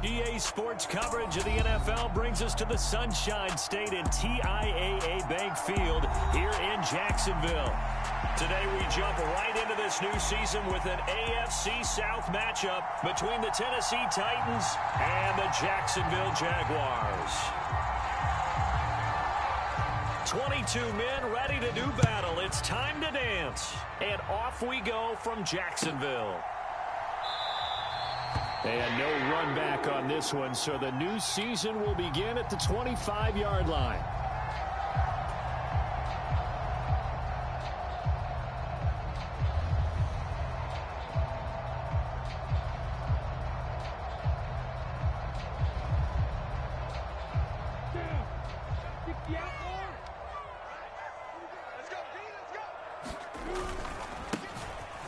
EA Sports coverage of the NFL brings us to the Sunshine State and TIAA Bank Field here in Jacksonville. Today we jump right into this new season with an AFC South matchup between the Tennessee Titans and the Jacksonville Jaguars. 22 men ready to do battle. It's time to dance. And off we go from Jacksonville. And no run back on this one, so the new season will begin at the 25-yard line.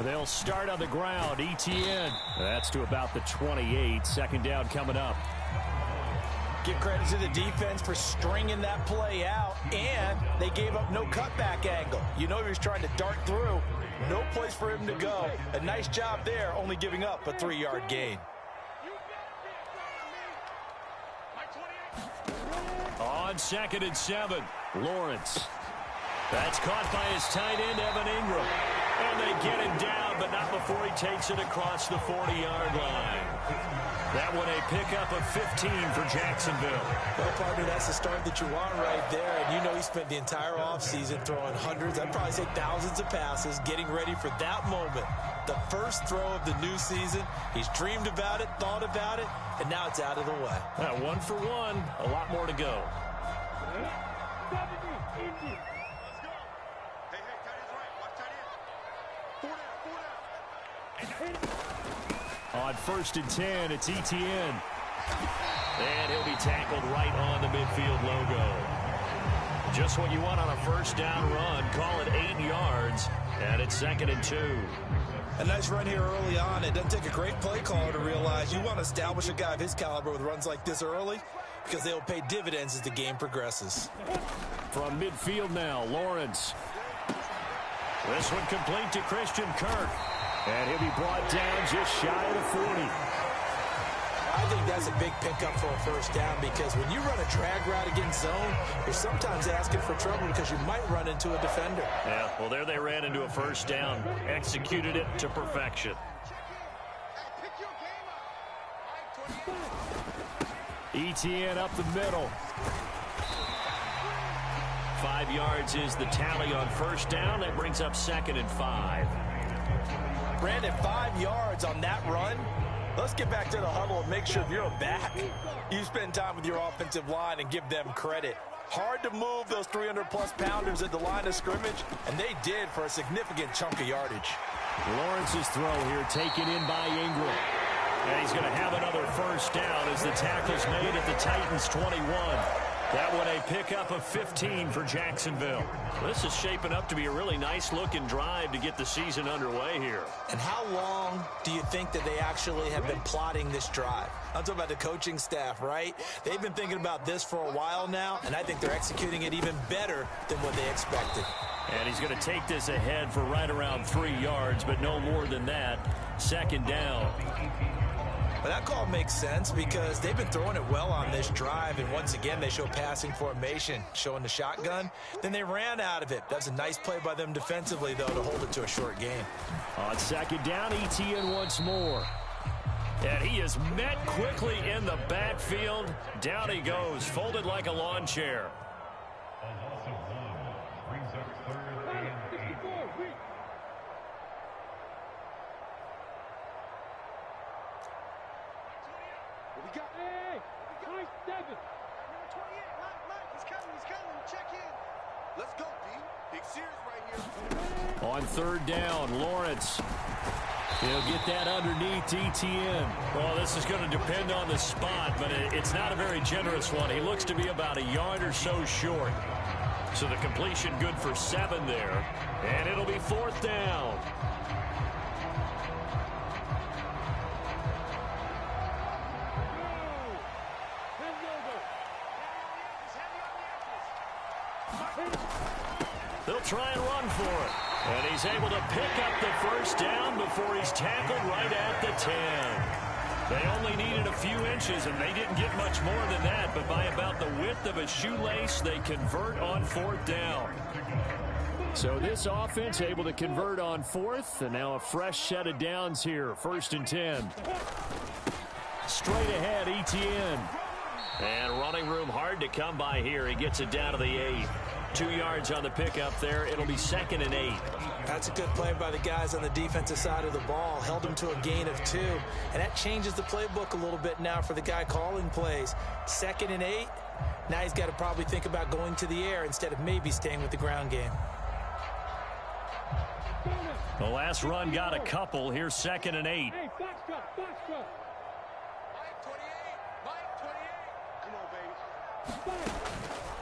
They'll start on the ground. ETN. That's to about the 28. Second down coming up. Give credit to the defense for stringing that play out, and they gave up no cutback angle. You know he was trying to dart through. No place for him to go. A nice job there, only giving up a 3-yard gain. On 2nd and 7, Lawrence. That's caught by his tight end, Evan Ingram. And they get him down, but not before he takes it across the 40-yard line. That one a pickup of 15 for Jacksonville. Well, partner, that's the start that you want right there. And you know he spent the entire offseason throwing hundreds, I'd probably say thousands of passes, getting ready for that moment. The first throw of the new season. He's dreamed about it, thought about it, and now it's out of the way. 1 for 1, a lot more to go. On 1st and 10, it's ETN. And he'll be tackled right on the midfield logo. Just what you want on a first down run. Call it 8 yards, and it's 2nd and 2. A nice run here early on. It doesn't take a great play caller to realize you want to establish a guy of his caliber with runs like this early because they'll pay dividends as the game progresses. From midfield now, Lawrence. This one complete to Christian Kirk. And he'll be brought down just shy of the 40. I think that's a big pickup for a first down because when you run a drag route against zone, you're sometimes asking for trouble because you might run into a defender. Yeah, well, there they ran into a first down. Executed it to perfection. ETN up the middle. 5 yards is the tally on first down. That brings up 2nd and 5. Brandon, 5 yards on that run. Let's get back to the huddle and make sure if you're a back, you spend time with your offensive line and give them credit. Hard to move those 300-plus pounders at the line of scrimmage, and they did for a significant chunk of yardage. Lawrence's throw here taken in by Ingram. And he's going to have another first down as the tackle's made at the Titans' 21. That one a pickup of 15 for Jacksonville. This is shaping up to be a really nice-looking drive to get the season underway here. And how long do you think that they actually have been plotting this drive? I'm talking about the coaching staff, right? They've been thinking about this for a while now, and I think they're executing it even better than what they expected. And he's going to take this ahead for right around 3 yards, but no more than that. 2nd down. But that call makes sense because they've been throwing it well on this drive, and once again they show passing formation, showing the shotgun. Then they ran out of it. That's a nice play by them defensively, though, to hold it to a short gain. On 2nd down, ETN once more. And he is met quickly in the backfield. Down he goes, folded like a lawn chair. On 3rd down, Lawrence. He'll get that underneath ETN. Well, this is going to depend on the spot, but it's not a very generous one. He looks to be about a yard or so short. So the completion good for 7 there. And it'll be 4th down. They'll try and run for it. And he's able to pick up the first down before he's tackled right at the 10. They only needed a few inches, and they didn't get much more than that, but by about the width of a shoelace, they convert on 4th down. So this offense able to convert on 4th, and now a fresh set of downs here, 1st and 10. Straight ahead, Etienne. And running room hard to come by here. He gets it down to the 8. 2 yards on the pickup there. It'll be 2nd and 8. That's a good play by the guys on the defensive side of the ball. Held him to a gain of 2. And that changes the playbook a little bit now for the guy calling plays. 2nd and 8. Now he's got to probably think about going to the air instead of maybe staying with the ground game. The last run got a couple. Here's 2nd and 8.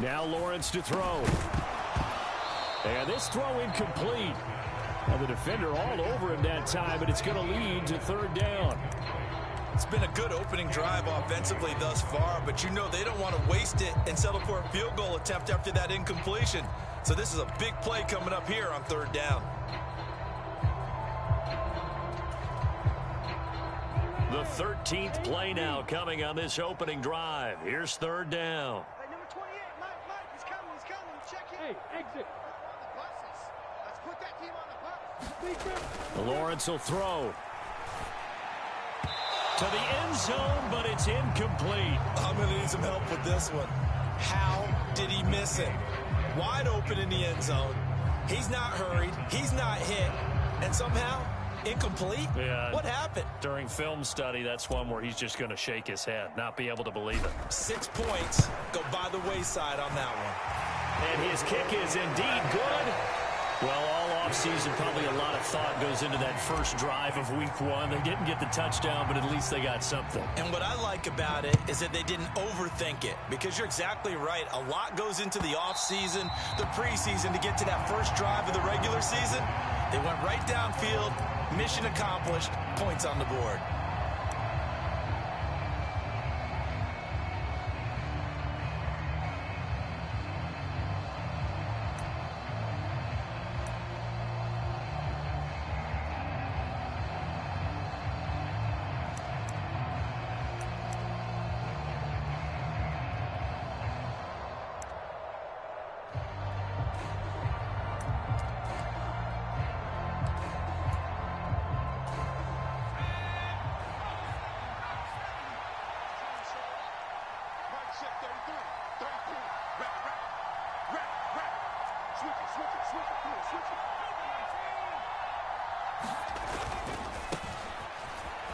Now Lawrence to throw. And this throw incomplete. And the defender all over him that time, but it's going to lead to 3rd down. It's been a good opening drive offensively thus far, but you know they don't want to waste it and settle for a field goal attempt after that incompletion. So this is a big play coming up here on 3rd down. The 13th play now coming on this opening drive. Here's 3rd down. Hey, number 28, Mike, he's coming. Check in. Hey, exit. Let's put that team on the bus. Lawrence will throw. To the end zone, but it's incomplete. I'm going to need some help with this one. How did he miss it? Wide open in the end zone. He's not hurried. He's not hit. And somehow, incomplete? Yeah. What happened? During film study, that's one where he's just going to shake his head, not be able to believe it. 6 points go by the wayside on that one. And his kick is indeed good. Well, all offseason, probably a lot of thought goes into that first drive of week 1. They didn't get the touchdown, but at least they got something. And what I like about it is that they didn't overthink it, because you're exactly right. A lot goes into the offseason, the preseason, to get to that first drive of the regular season. They went right downfield, mission accomplished, points on the board.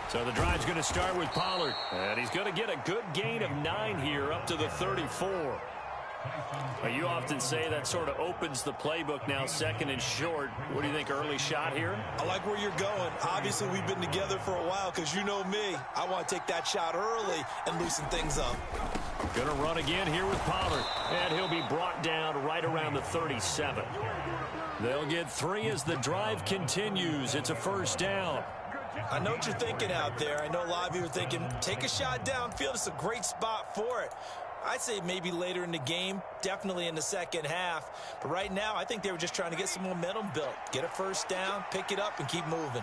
So the drive's going to start with Pollard. And he's going to get a good gain of 9 here up to the 34. You often say that sort of opens the playbook now, 2nd and short. What do you think, early shot here? I like where you're going. Obviously, we've been together for a while, because you know me. I want to take that shot early and loosen things up. Going to run again here with Pollard. And he'll be brought down right around the 37. They'll get 3 as the drive continues. It's a 1st down. I know what you're thinking out there. I know a lot of you are thinking, take a shot downfield. It's a great spot for it. I'd say maybe later in the game, definitely in the second half. But right now, I think they were just trying to get some momentum built. Get a 1st down, pick it up, and keep moving.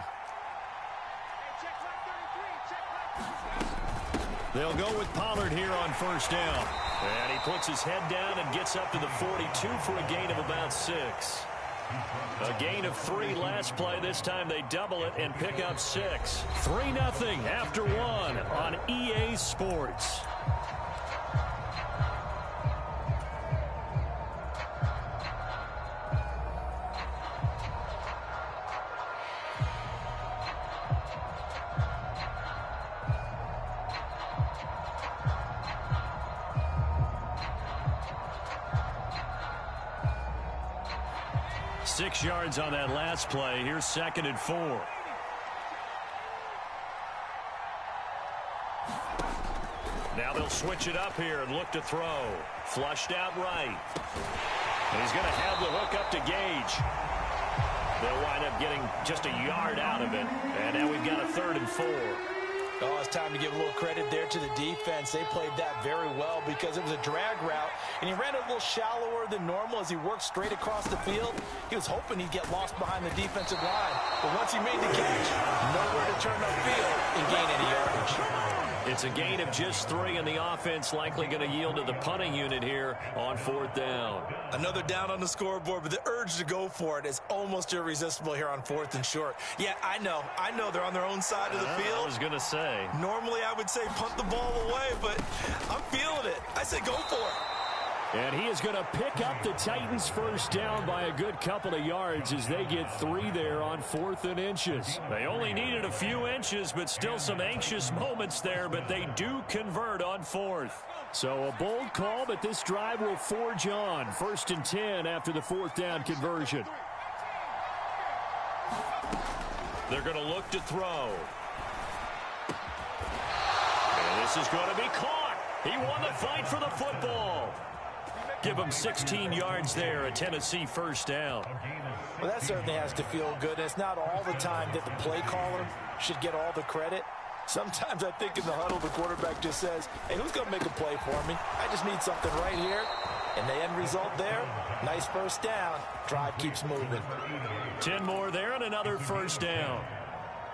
They'll go with Pollard here on 1st down. And he puts his head down and gets up to the 42 for a gain of about 6. A gain of 3 last play. This time they double it and pick up 6. 3-0 after 1 on EA Sports. Six yards on that last play. Here's 2nd and 4. Now they'll switch it up here and look to throw. Flushed out right. And he's going to have the hook up to Gage. They'll wind up getting just a yard out of it. And now we've got a 3rd and 4. Oh, it's time to give a little credit there to the defense. They played that very well, because it was a drag route, and he ran a little shallower than normal as he worked straight across the field. He was hoping he'd get lost behind the defensive line. But once he made the catch, nowhere to turn upfield and gain any yardage. It's a gain of just 3, and the offense likely going to yield to the punting unit here on 4th down. Another down on the scoreboard, but the urge to go for it is almost irresistible here on 4th and short. Yeah, I know they're on their own side of the field. I was going to say. Normally I would say punt the ball away, but I'm feeling it. I say go for it. And he is going to pick up the Titans' first down by a good couple of yards as they get 3 there on 4th and inches. They only needed a few inches, but still some anxious moments there, but they do convert on 4th. So a bold call, but this drive will forge on. 1st and 10 after the 4th down conversion. They're going to look to throw. And this is going to be caught. He won the fight for the football. Give him 16 yards there, a Tennessee first down. Well, that certainly has to feel good. It's not all the time that the play caller should get all the credit. Sometimes I think in the huddle, the quarterback just says, hey, who's going to make a play for me? I just need something right here. And the end result there, nice first down. Drive keeps moving. 10 more there and another first down.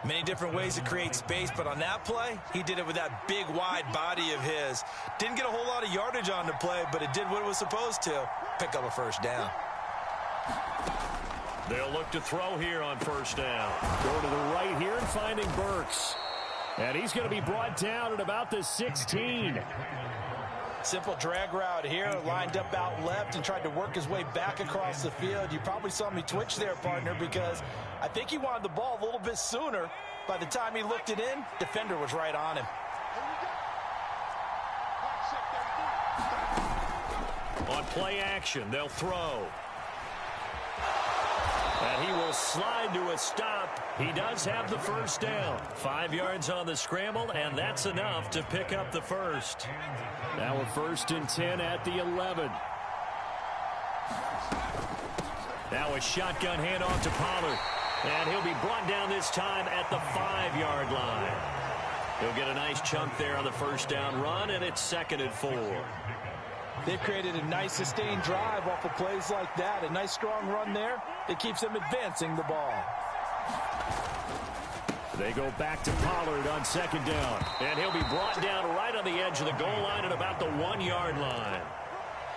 Many different ways to create space, but on that play, he did it with that big, wide body of his. Didn't get a whole lot of yardage on the play, but it did what it was supposed to. Pick up a first down. They'll look to throw here on first down. Go to the right here and finding Burks. And he's going to be brought down at about the 16. Simple drag route here, lined up out left and tried to work his way back across the field. You probably saw me twitch there, partner, because I think he wanted the ball a little bit sooner. By the time he looked it in, defender was right on him. On play action, they'll throw. And he will slide to a stop. He does have the first down. 5 yards on the scramble, and that's enough to pick up the first. Now we're 1st and 10 at the 11. Now a shotgun handoff to Pollard. And he'll be brought down this time at the 5-yard line. He'll get a nice chunk there on the first down run, and it's 2nd and 4. They've created a nice sustained drive off of plays like that. A nice strong run there that keeps them advancing the ball. They go back to Pollard on 2nd down. And he'll be brought down right on the edge of the goal line at about the 1-yard line.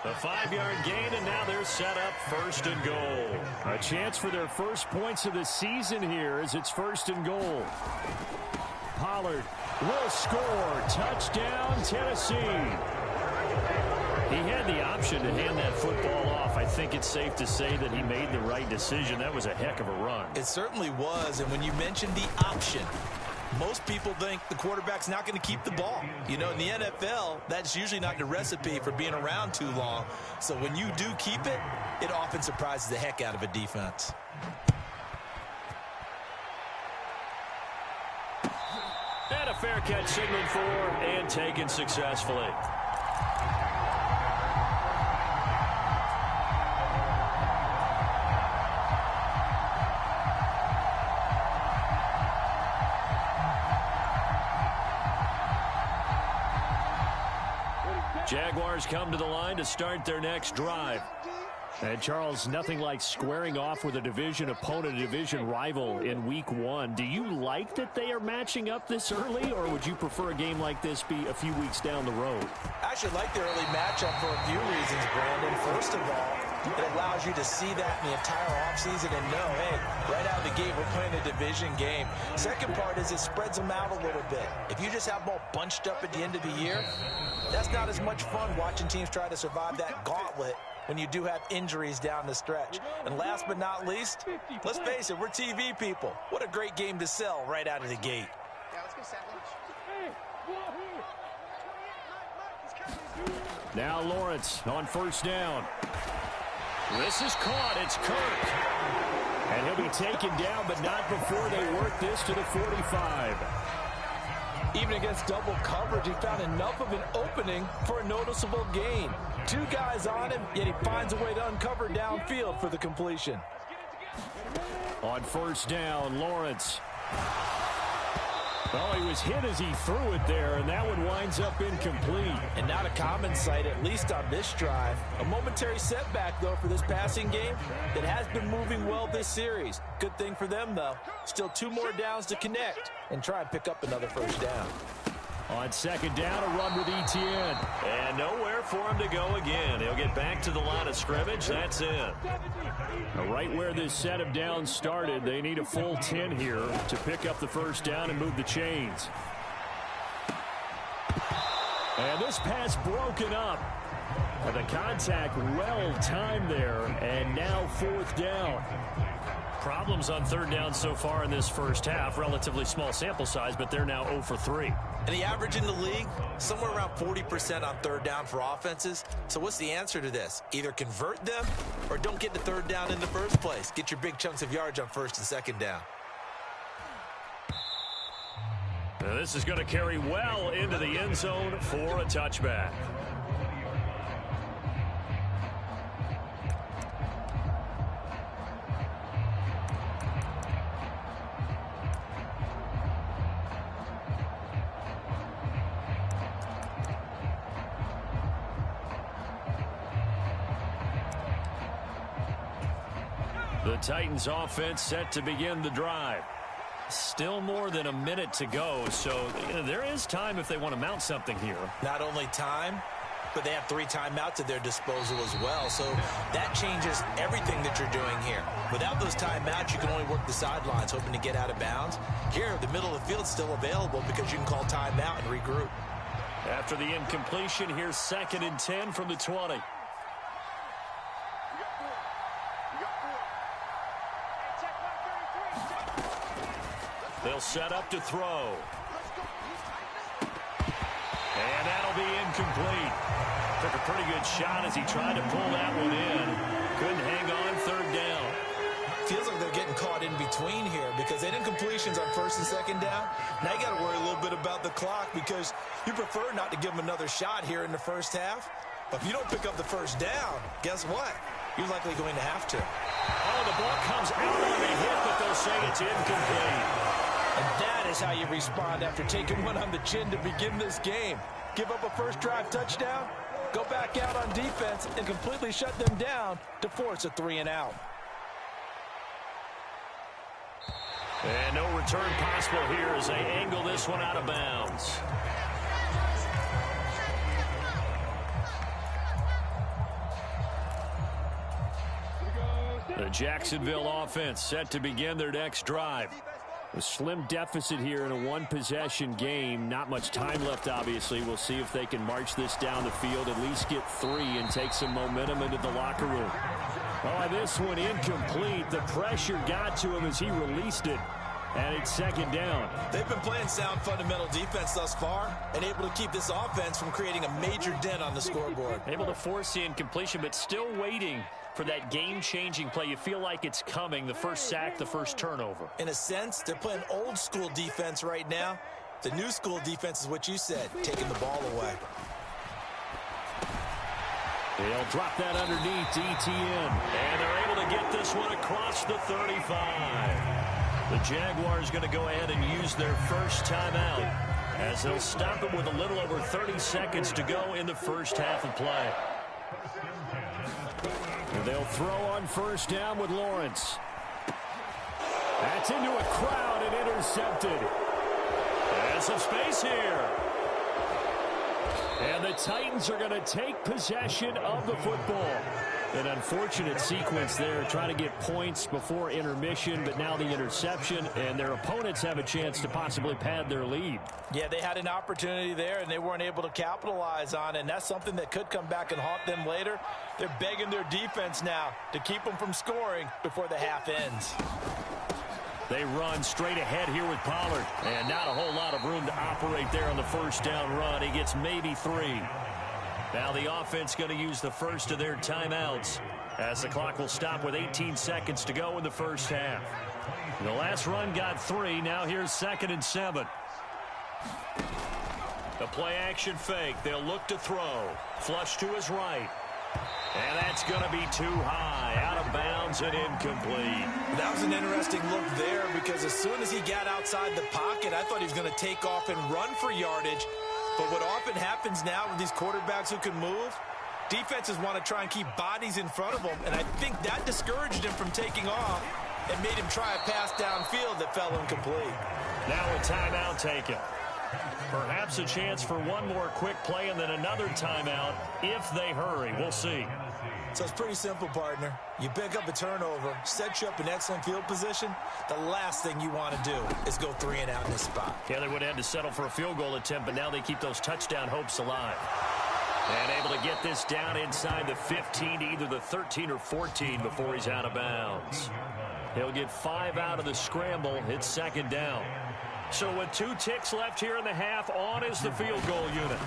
A 5-yard gain, and now they're set up 1st and goal. A chance for their first points of the season here as it's 1st and goal. Pollard will score. Touchdown, Tennessee. He had the option to hand that football off. I think it's safe to say that he made the right decision. That was a heck of a run. It certainly was, and when you mentioned the option, most people think the quarterback's not going to keep the ball. You know, in the NFL, that's usually not the recipe for being around too long. So when you do keep it, it often surprises the heck out of a defense. And a fair catch signaled for and taken successfully. Jaguars come to the line to start their next drive. And, Charles, nothing like squaring off with a division opponent, a division rival in Week 1. Do you like that they are matching up this early, or would you prefer a game like this be a few weeks down the road? I actually like the early matchup for a few reasons, Brandon. First of all, it allows you to see that in the entire offseason and know, hey, right out of the gate, we're playing a division game. Second part is it spreads them out a little bit. If you just have them all bunched up at the end of the year, that's not as much fun watching teams try to survive that gauntlet when you do have injuries down the stretch. And last but not least, let's face it, we're TV people. What a great game to sell right out of the gate. Now Lawrence on first down. This is caught. It's Kirk. And he'll be taken down, but not before they work this to the 45. Even against double coverage, he found enough of an opening for a noticeable gain. 2 guys on him, yet he finds a way to uncover downfield for the completion. On first down, Lawrence. Well, he was hit as he threw it there, and that one winds up incomplete. And not a common sight, at least on this drive. A momentary setback, though, for this passing game that has been moving well this series. Good thing for them, though. Still 2 more downs to connect and try and pick up another first down. On second down, a run with Etienne. And nowhere for him to go again. He'll get back to the line of scrimmage. That's it. Right where this set of downs started, they need a full 10 here to pick up the first down and move the chains. And this pass broken up. And the contact well timed there, and now fourth down. Problems on third down so far in this first half. Relatively small sample size, but they're now 0 for 3. And the average in the league, somewhere around 40% on third down for offenses. So what's the answer to this? Either convert them or don't get to third down in the first place. Get your big chunks of yards on first and second down. Now this is going to carry well into the end zone for a touchback. The Titans offense set to begin the drive. Still more than a minute to go, so there is time if they want to mount something here. Not only time, but they have 3 timeouts at their disposal as well, so that changes everything that you're doing here. Without those timeouts, you can only work the sidelines, hoping to get out of bounds. Here, the middle of the field's still available because you can call timeout and regroup. After the incompletion, here's 2nd and 10 from the 20. They'll set up to throw. And that'll be incomplete. Took a pretty good shot as he tried to pull that one in. Couldn't hang on third down. Feels like they're getting caught in between here because they did incompletions on first and second down. Now you got to worry a little bit about the clock because you prefer not to give them another shot here in the first half. But if you don't pick up the first down, guess what? You're likely going to have to. Oh, the ball comes out on a hit, but they'll say it's incomplete. And that is how you respond after taking one on the chin to begin this game. Give up a first drive touchdown, go back out on defense, and completely shut them down to force a 3-and-out. And no return possible here as they angle this one out of bounds. The Jacksonville offense set to begin their next drive. A slim deficit here in a one-possession game. Not much time left, obviously. We'll see if they can march this down the field, at least get 3 and take some momentum into the locker room. Oh, this one incomplete. The pressure got to him as he released it. And it's second down. They've been playing sound fundamental defense thus far and able to keep this offense from creating a major dent on the scoreboard. Able to force the incompletion, but still waiting for that game-changing play. You feel like it's coming, the first sack, the first turnover. In a sense, they're playing old-school defense right now. The new-school defense is what you said, taking the ball away. They'll drop that underneath to Etienne. And they're able to get this one across the 35. The Jaguars going to go ahead and use their first timeout as they'll stop it with a little over 30 seconds to go in the first half of play. And they'll throw on first down with Lawrence. That's into a crowd and intercepted. There's some space here. And the Titans are going to take possession of the football. An unfortunate sequence there, trying to get points before intermission, but now the interception, and their opponents have a chance to possibly pad their lead. Yeah, they had an opportunity there, and they weren't able to capitalize on it, and that's something that could come back and haunt them later. They're begging their defense now to keep them from scoring before the half ends. They run straight ahead here with Pollard, and not a whole lot of room to operate there on the first down run. He gets maybe 3. Now the offense going to use the first of their timeouts as the clock will stop with 18 seconds to go in the first half. The last run got 3. Now here's 2nd and 7. The play action fake. They'll look to throw. Flush to his right. And that's going to be too high. Out of bounds and incomplete. That was an interesting look there because as soon as he got outside the pocket, I thought he was going to take off and run for yardage. But what often happens now with these quarterbacks who can move, defenses want to try and keep bodies in front of them, and I think that discouraged him from taking off and made him try a pass downfield that fell incomplete. Now a timeout taken. Perhaps a chance for one more quick play and then another timeout if they hurry. We'll see. So it's pretty simple, partner. You pick up a turnover, set you up in excellent field position. The last thing you want to do is go 3 and out in this spot. Yeah, they would have had to settle for a field goal attempt, but now they keep those touchdown hopes alive. And able to get this down inside the 15 to either the 13 or 14 before he's out of bounds. He'll get 5 out of the scramble. It's second down. So with 2 ticks left here in the half, on is the field goal unit.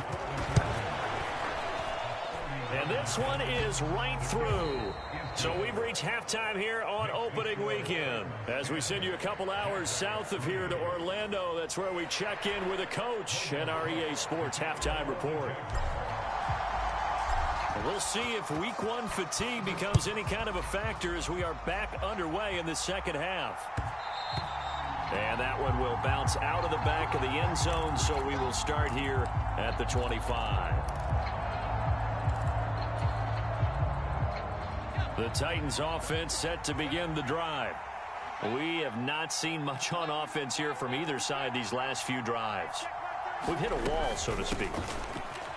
And this one is right through. So we've reached halftime here on opening weekend. As we send you a couple hours south of here to Orlando, that's where we check in with a coach and our EA Sports halftime report. We'll see if week 1 fatigue becomes any kind of a factor as we are back underway in the second half. And that one will bounce out of the back of the end zone, so we will start here at the 25. The Titans offense set to begin the drive. We have not seen much on offense here from either side these last few drives. We've hit a wall, so to speak.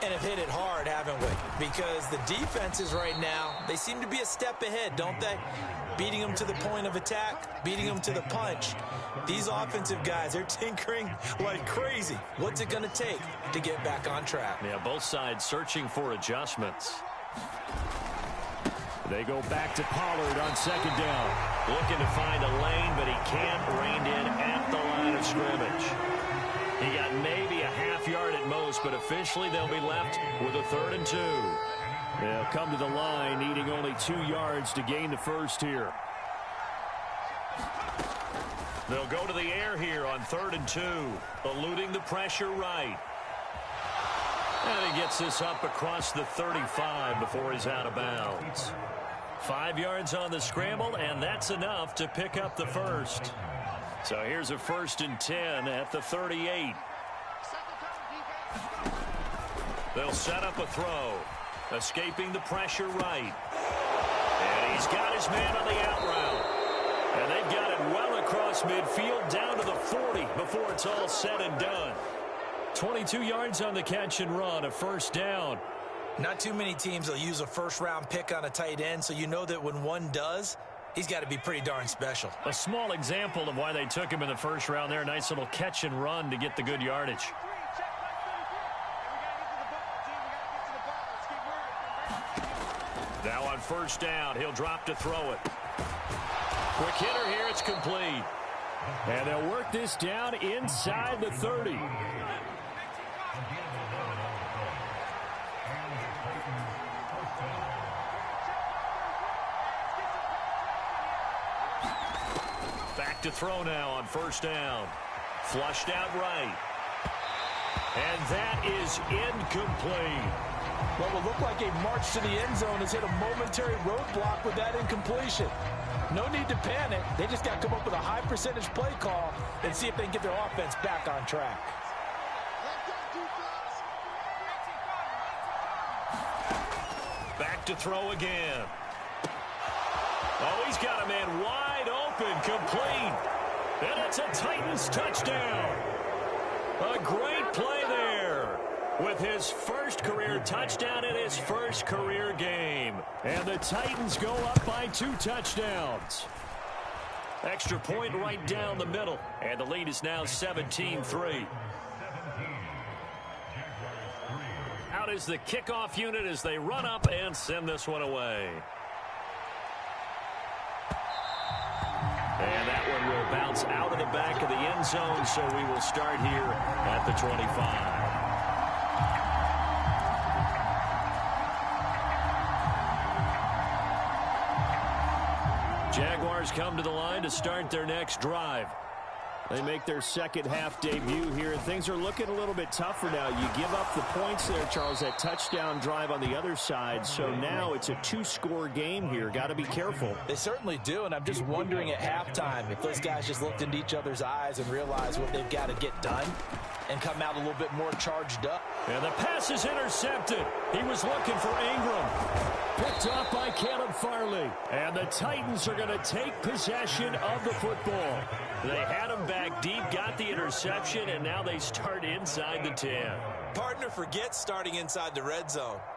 And have hit it hard, haven't we? Because the defenses right now, they seem to be a step ahead, don't they? Beating them to the point of attack, beating them to the punch. These offensive guys, they're tinkering like crazy. What's it going to take to get back on track? Yeah, both sides searching for adjustments. They go back to Pollard on second down. Looking to find a lane, but he can't rein in at the line of scrimmage. He got maybe a half yard at most, but officially they'll be left with a 3rd and 2. They'll come to the line, needing only 2 yards to gain the first here. They'll go to the air here on 3rd and 2, eluding the pressure right. And he gets this up across the 35 before he's out of bounds. 5 yards on the scramble, and that's enough to pick up the first. So here's a 1st and 10 at the 38. They'll set up a throw. Escaping the pressure right. And he's got his man on the out route. And they've got it well across midfield down to the 40 before it's all said and done. 22 yards on the catch and run, a 1st down. Not too many teams will use a first-round pick on a tight end, so you know that when one does, he's got to be pretty darn special. A small example of why they took him in the 1st round there. Nice little catch and run to get the good yardage. Now on 1st down, he'll drop to throw it. Quick hitter here, it's complete. And they'll work this down inside the 30. Back to throw now on 1st down. Flushed out right. And that is incomplete. What will look like a march to the end zone has hit a momentary roadblock with that incompletion. No need to panic. They just got to come up with a high percentage play call and see if they can get their offense back on track. Back to throw again. Oh, he's got a man wide open, complete. And it's a Titans touchdown. A great play there with his 1st career touchdown in his 1st career game. And the Titans go up by 2 touchdowns. Extra point right down the middle. And the lead is now 17-3. Out is the kickoff unit as they run up and send this one away. And that one will bounce out of the back of the end zone, so we will start here at the 25. Jaguars come to the line to start their next drive. They make their second half debut here, and things are looking a little bit tougher now. You give up the points there, Charles, that touchdown drive on the other side. So now it's a 2-score game here. Got to be careful. They certainly do, and I'm just wondering at halftime if those guys just looked into each other's eyes and realized what they've got to get done. and come out a little bit more charged up. And the pass is intercepted. He was looking for Ingram. Picked off by Caleb Farley. And the Titans are going to take possession of the football. They had him back deep, got the interception, and now they start inside the 10. Partner, forget starting inside the red zone.